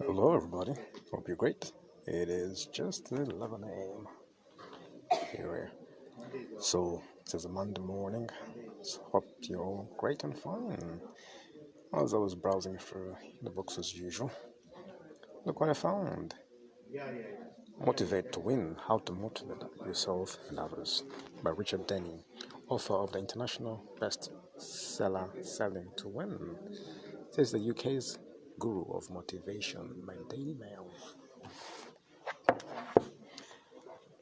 Hello, everybody. Hope you're great. It is just 11 a.m. here. So, it is a Monday morning. So hope you're all great and fine. As I was browsing through the books as usual, look what I found. Motivate to Win How to Motivate Yourself and Others by Richard Denny, author of the international bestseller Selling to Win. This is the UK's guru of motivation by Daily Mail.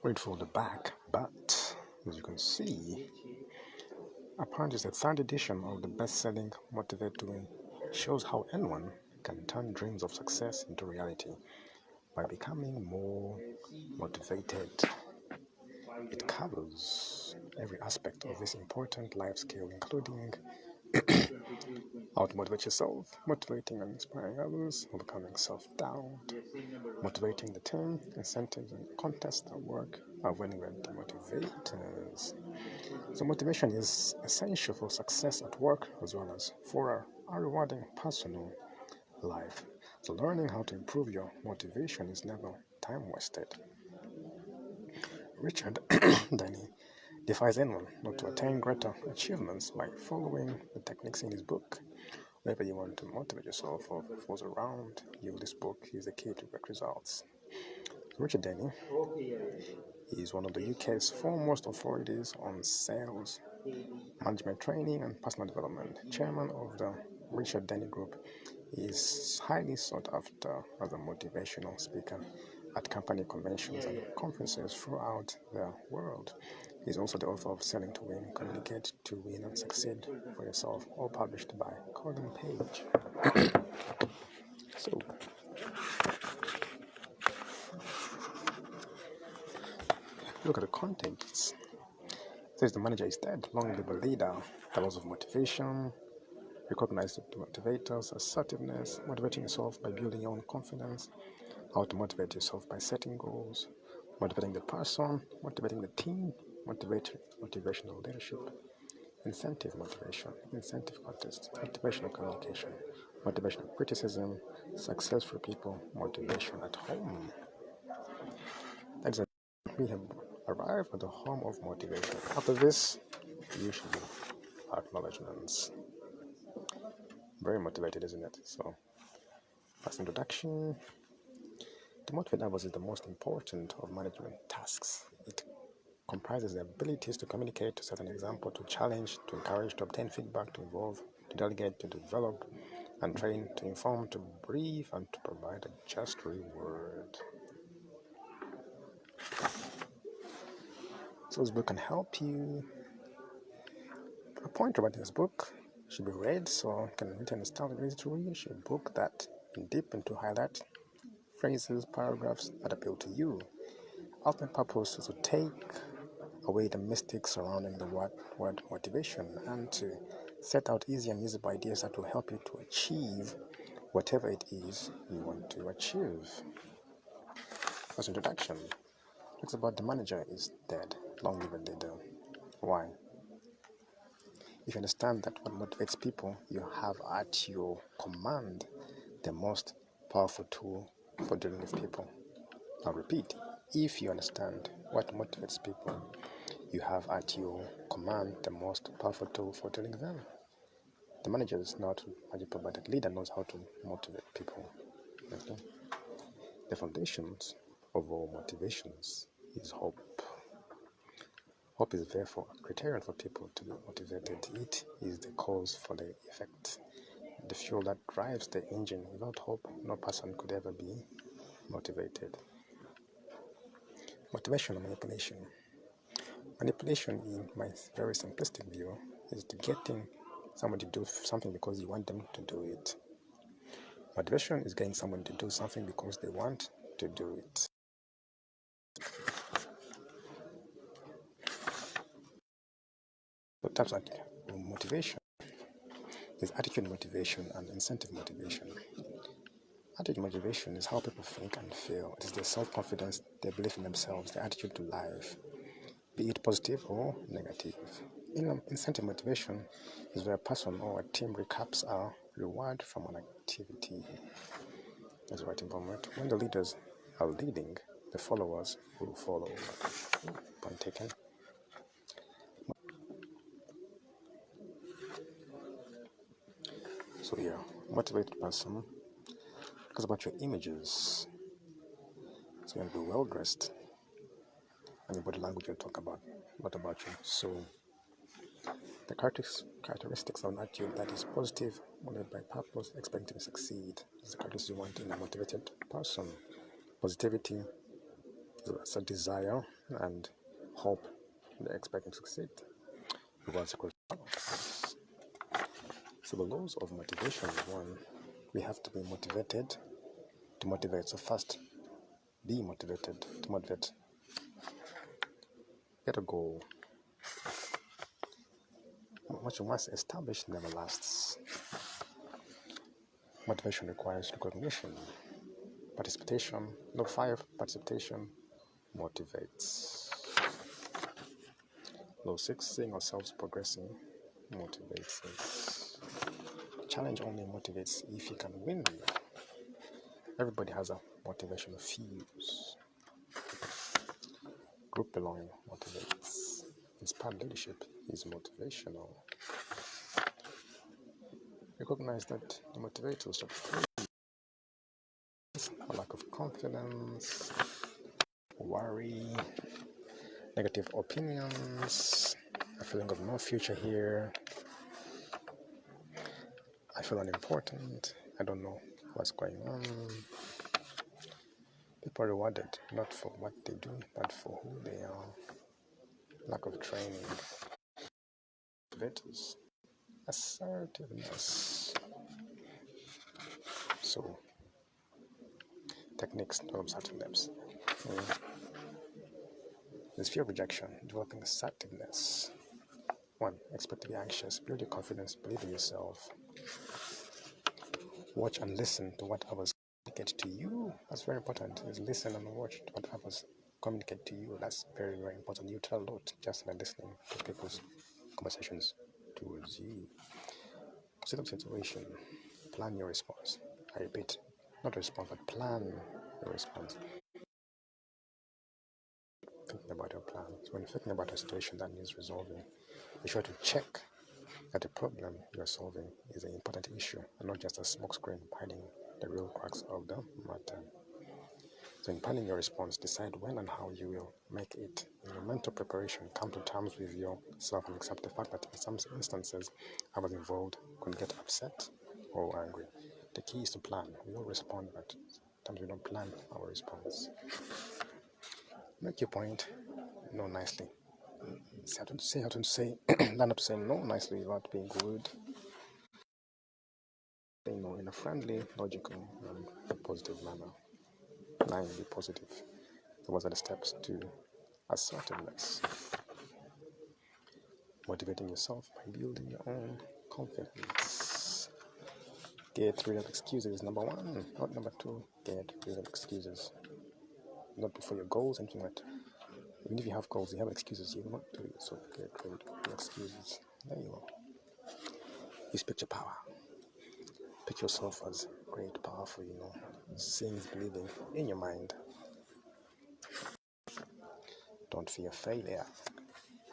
Read for the back, but as you can see, apparently the third edition of the best-selling Motivate to Win shows how anyone can turn dreams of success into reality by becoming more motivated. It covers every aspect of this important life skill, including how to motivate yourself, motivating and inspiring others, overcoming self-doubt, motivating the team, incentives and contests at work, avoiding the demotivators. So motivation is essential for success at work as well as for a rewarding personal life. So learning how to improve your motivation is never time wasted. Richard Denny defies anyone not to attain greater achievements by following the techniques in his book. Whenever you want to motivate yourself or those around you, this book is the key to great results. Richard Denny is one of the UK's foremost authorities on sales, management training, and personal development. Chairman of the Richard Denny Group, is highly sought after as a motivational speaker at company conventions and conferences throughout the world. He is also the author of Selling to Win, Communicate to Win and Succeed for Yourself, all published by Colin Page. So, look at the contents. It says the manager is dead, long live the leader, the laws of motivation, recognize the motivators, assertiveness, motivating yourself by building your own confidence, how to motivate yourself by setting goals, motivating the person, motivating the team, motivational leadership, incentive motivation, incentive contest, motivational communication, motivational criticism, success for people, motivation at home. That's it. We have arrived at the home of motivation. After this, usually acknowledgements. Very motivated, isn't it? So, as introduction, to motivate others is the most important of management tasks. It comprises the abilities to communicate, to set an example, to challenge, to encourage, to obtain feedback, to involve, to delegate, to develop and train, to inform, to brief, and to provide a just reward. So this book can help you. A point about this book should be read, so it can be written in a style that is easy to read. It should be a book that deep into highlight phrases, paragraphs that appeal to you. Ultimate purpose is to take away the mystics surrounding the word motivation and to set out easy and usable ideas that will help you to achieve whatever it is you want to achieve. As introduction, talks about the manager is dead, long live the leader. Why? If you understand that what motivates people, you have at your command the most powerful tool for dealing with people. I'll repeat, if you understand what motivates people, you have at your command the most powerful tool for dealing with them. The manager is not magical, but the leader knows how to motivate people. Okay? The foundations of all motivations is hope. Hope is therefore a criterion for people to be motivated. It is the cause for the effect, the fuel that drives the engine. Without hope, no person could ever be motivated. Motivation and manipulation. Manipulation, in my very simplistic view, is to getting someone to do something because you want them to do it. Motivation is getting someone to do something because they want to do it. So types of motivation is attitude motivation and incentive motivation. Attitude motivation is how people think and feel. It is their self-confidence, their belief in themselves, their attitude to life, be it positive or negative. Incentive motivation is where a person or a team recaps a reward from an activity. That's the right environment. When the leaders are leading, the followers will follow. Point taken. So yeah, motivated person. Because about your images, it's going to be well dressed, and your body language will talk about, not about you. So the characteristics of an attitude that is positive, motivated by purpose, expecting to succeed, is the characteristics you want in a motivated person. Positivity is a desire and hope, they're expecting to succeed. So the laws of motivation is one. We have to be motivated to motivate. So first, be motivated to motivate. Get a goal. What you must establish never lasts. Motivation requires recognition, participation. Number 5, participation motivates. Number 6, seeing ourselves progressing motivates us. Challenge only motivates if you can win. Everybody has a motivational fuse. Group belonging motivates. Inspired leadership is motivational. Recognize that the motivators are a lack of confidence, worry, negative opinions, a feeling of no future here. I feel unimportant. I don't know what's going on. People are rewarded not for what they do, but for who they are. Lack of training. Motivators. Assertiveness. So, techniques of assertiveness. There's fear of rejection, developing assertiveness. 1. Expect to be anxious. Build your confidence. Believe in yourself. Watch and listen to what others communicate to you. That's very important. Is listen and watch to what others communicate to you. That's very, very important. You tell a lot just by listening to people's conversations towards you. Consider the situation. Plan your response. I repeat, not response, but plan your response. Thinking about your plan. So when you're thinking about a situation that needs resolving, be sure to check that the problem you're solving is an important issue and not just a smokescreen hiding the real crux of the matter. So in planning your response, decide when and how you will make it. In your mental preparation, come to terms with yourself and accept the fact that in some instances, others involved could get upset or angry. The key is to plan. We all respond, but sometimes we don't plan our response. Make your point no nicely. Learn how to say no nicely without being rude. Say no in a friendly, logical, and positive manner. 9, be positive. Those are the steps to assertiveness. Motivating yourself by building your own confidence. Get rid of excuses. Number 1, not number 2. Get rid of excuses. Not before your goals, anything like that. Even if you have goals, you have excuses, you will not do it. So get rid of excuses. There you go. Use picture power. Picture yourself as great, powerful, seeing is believing in your mind. Don't fear failure.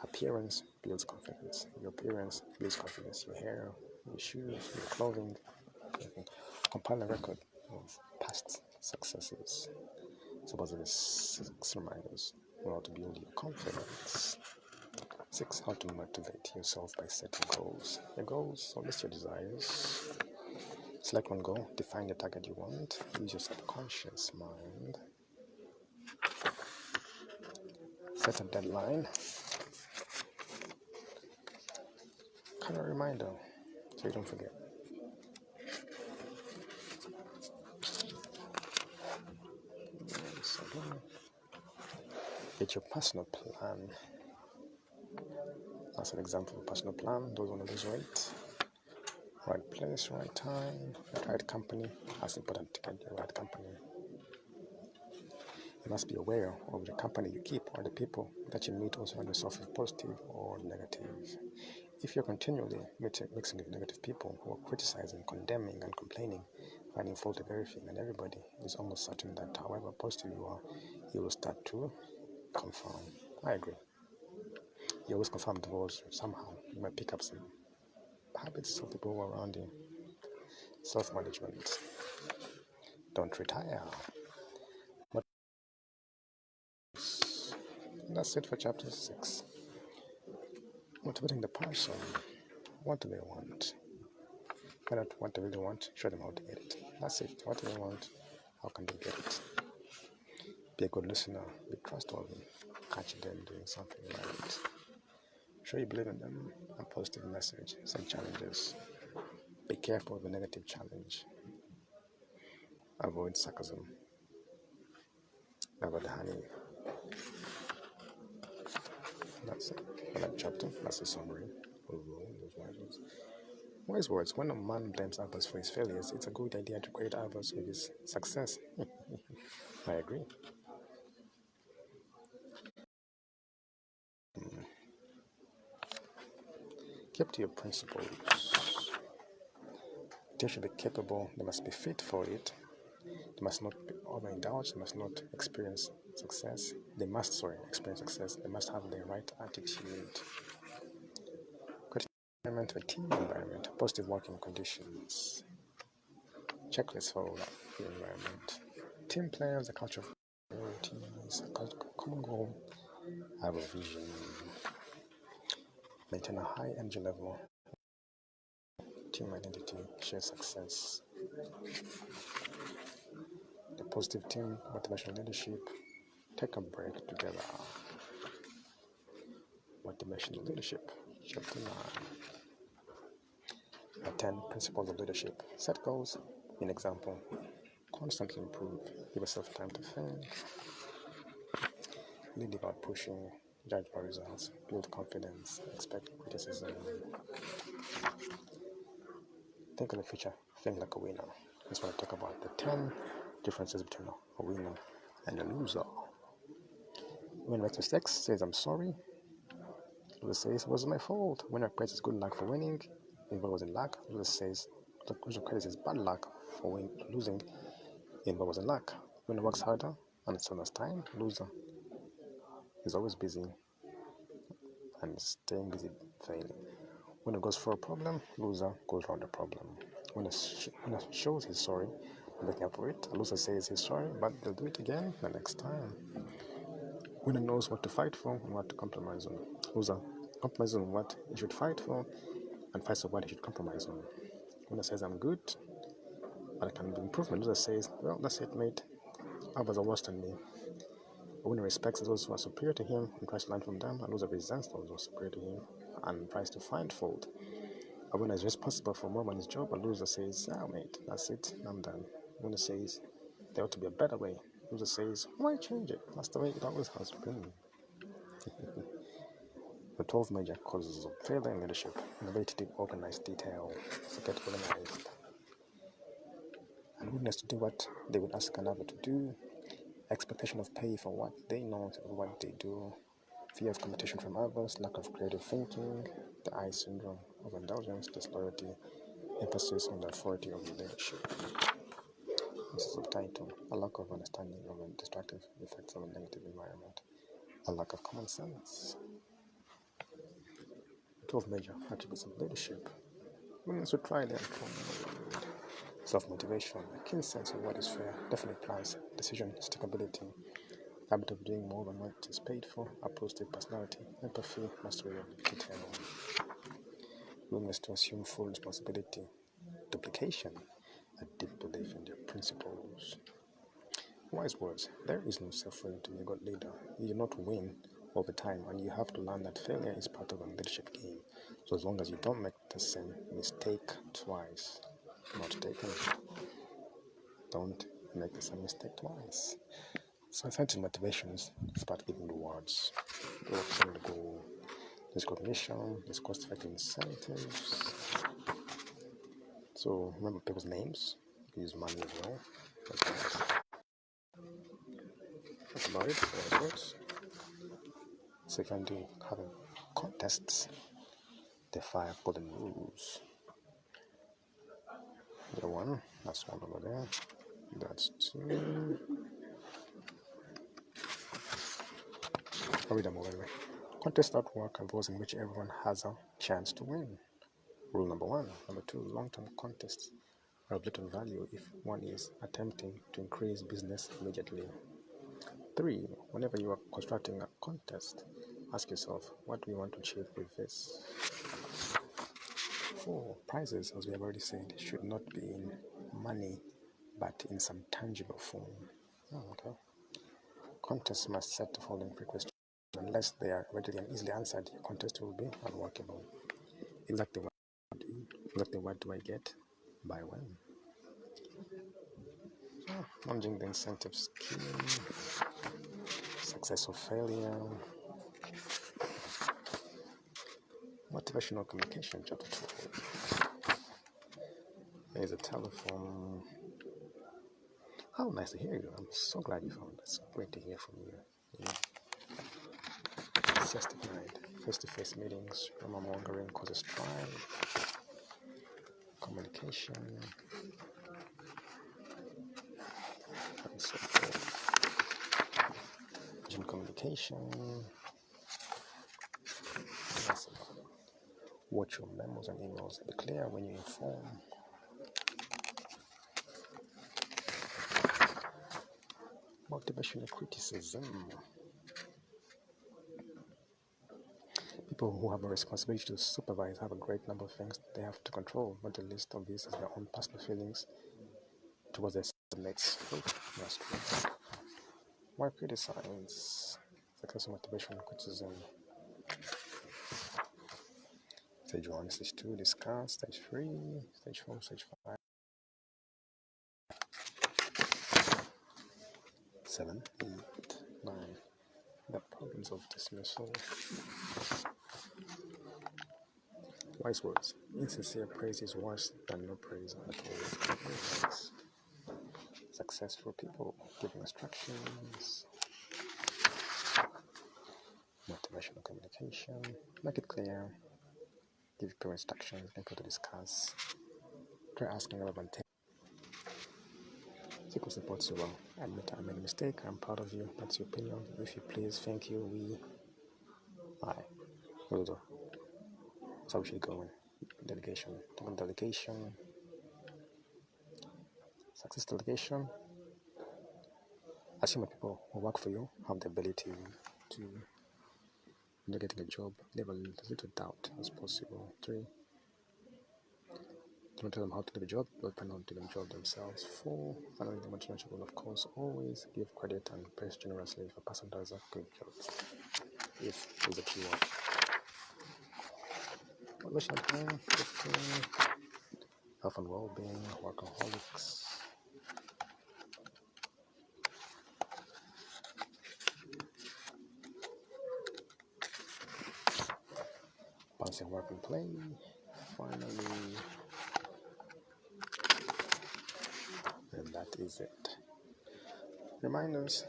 Appearance builds confidence. Your appearance builds confidence. Your hair, your shoes, your clothing. Compile a record of past successes. So those are the 6 reminders on how to build your confidence. 6, how to motivate yourself by setting goals. Your goals, or list your desires. Select one goal, define the target you want. Use your subconscious mind. Set a deadline. Kind of a reminder so you don't forget. Get your personal plan. That's an example of a personal plan. Those want to lose weight. Right place, right time, right company. That's important to get the right company. You must be aware of the company you keep or the people that you meet also under yourself is positive or negative. If you're continually mixing with negative people who are criticizing, condemning, and complaining, finding fault of everything and everybody. It's almost certain that however positive you are, you will start to confirm. I agree. You always confirm the words somehow. You might pick up some habits of people who are around you. Self-management. Don't retire. But that's it for chapter 6. Motivating the person. What do they want? Find out what they really want. Show them how to get it. That's it. What do they want? How can they get it? Be a good listener. Be trustworthy. Catch them doing something right. Show you believe in them. A positive message. Some challenges. Be careful of a negative challenge. Avoid sarcasm. Never the honey. That's it for that chapter. That's a summary. Those wise words. Wise words. When a man blames others for his failures, it's a good idea to credit others with his success. I agree. Keep to your principles. They should be capable. They must be fit for it. They must not be overindulged. They must not experience success. They must experience success. They must have the right attitude. Good environment, a team environment, positive working conditions. Checklist for the environment. Team players, a culture of priorities, a common goal, have a vision. Maintain a high energy level. Team identity, share success. The positive team, motivational leadership. Take a break together. Motivational leadership, chapter 9. 10 principles of leadership. Set goals. Be an example. Constantly improve. Give yourself time to think. Lead without pushing. Judge by results. Build confidence. Expect criticism. Think of the future. Think like a winner. That's what I talk about. The 10 differences between a winner and a loser. Winner makes mistakes, says I'm sorry. Loser says it was my fault. Winner credits good luck for winning. If I was in luck, loser says loser credits is bad luck for losing. If I was in luck, winner works harder and it's less time. Loser is always busy and staying busy failing. Winner goes for a problem, loser goes around the problem. Winner shows he's sorry, making up for it. Loser says he's sorry, but they'll do it again the next time. Winner knows what to fight for and what to compromise on. Loser compromises on what he should fight for and fights for what he should compromise on. Winner says, I'm good, but I can improve. Loser says, well, that's it, mate. Others are worse than me. A winner respects those who are superior to him and tries to learn from them. A loser resents those who are superior to him and tries to find fault. A winner is responsible for more than his job. A loser says, mate, that's it, I'm done. A winner says, there ought to be a better way. A loser says, why change it? That's the way it always has been. The 12 major causes of failure in leadership: innovative, organized, detail, forget organized, unwillingness to do what they would ask another to do, expectation of pay for what they know or what they do, fear of competition from others, lack of creative thinking, the I syndrome, of indulgence, disloyalty, emphasis on the authority of leadership. This is subtitle: a lack of understanding of the destructive effects of a negative environment, a lack of common sense. 12 major attributes of leadership. Women should try them. Self-motivation, a keen sense of what is fair, definite plans, decision, stickability, habit of doing more than what is paid for, a positive personality, empathy, mastery of detail, willingness to assume full responsibility, duplication, a deep belief in their principles. Wise words: there is no self-will to be a good leader. You do not win all the time, and you have to learn that failure is part of a leadership game. So as long as you don't make the same mistake twice, not taken. Don't make the same mistake twice. So effective motivations start giving rewards. Focusing the goal. There's cognition, there's cost-effective incentives. So remember people's names. You use money as well. That's about it for the words. So if you want to have contests, the 5 golden rules. Number 1. one. That's one over there. That's two. I'll read them all anyway. Contests at work are those in which everyone has a chance to win. Rule number one. Number two, long-term contests are of little value if one is attempting to increase business immediately. 3. Whenever you are constructing a contest, ask yourself, what do you want to achieve with this? 4. Prizes, as we have already said, should not be in money, but in some tangible form. Okay. Contests must set the following three questions. Unless they are readily and easily answered, your contest will be unworkable. Exactly what do I get? By when? Managing the incentive scheme, success or failure, motivational communication, chapter 2. There's a telephone. How nice to hear you. I'm so glad you found it. It's great to hear from you. It's just denied. Face-to-face meetings, rumor-mongering causes strife, communication, and so forth. Urgent communication. Watch your memos and emails. Be clear when you inform. Motivational criticism. People who have a responsibility to supervise have a great number of things they have to control. Not the least of these is their own personal feelings towards their subordinates. That's true. Why criticize? Successful motivational criticism. Stage 1, stage 2, discuss. Stage 3, stage 4, stage 5. 7, 8, 9. The problems of dismissal. Wise words. Insincere praise is worse than no praise at all. Successful people giving instructions. Motivational communication. Make it clear. Give clear instructions. Make people to discuss. Try asking relevant things. Sequel supports you well. Admit I made a mistake. I'm proud of you. That's your opinion. If you please, thank you. Will do. So we should go in. Delegation. Delegation. Success delegation. Assume that people who work for you have the ability to, when they're getting a job, leave as little doubt as possible. 3. Don't tell them how to do the job, but find out to do the job themselves. 4. Finally, the motivation will, of course, always give credit and praise generously if a person does a good job. If is a key word. Motivational time, 15. Health and well-being, workaholics. Balancing work and play. Finally, and that is it. Reminders: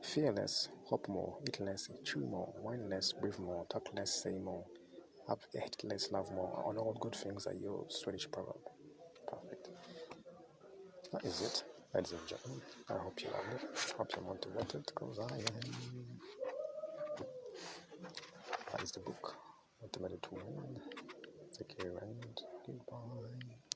fear less, hope more, eat less, chew more, wine less, breathe more, talk less, say more, hate less, love more. On all good things are your Swedish proverb. Perfect. That is it, ladies and gentlemen. I hope you loved it. Hope you're motivated, because I am. That is the book. Motivated to Win. Take care and goodbye.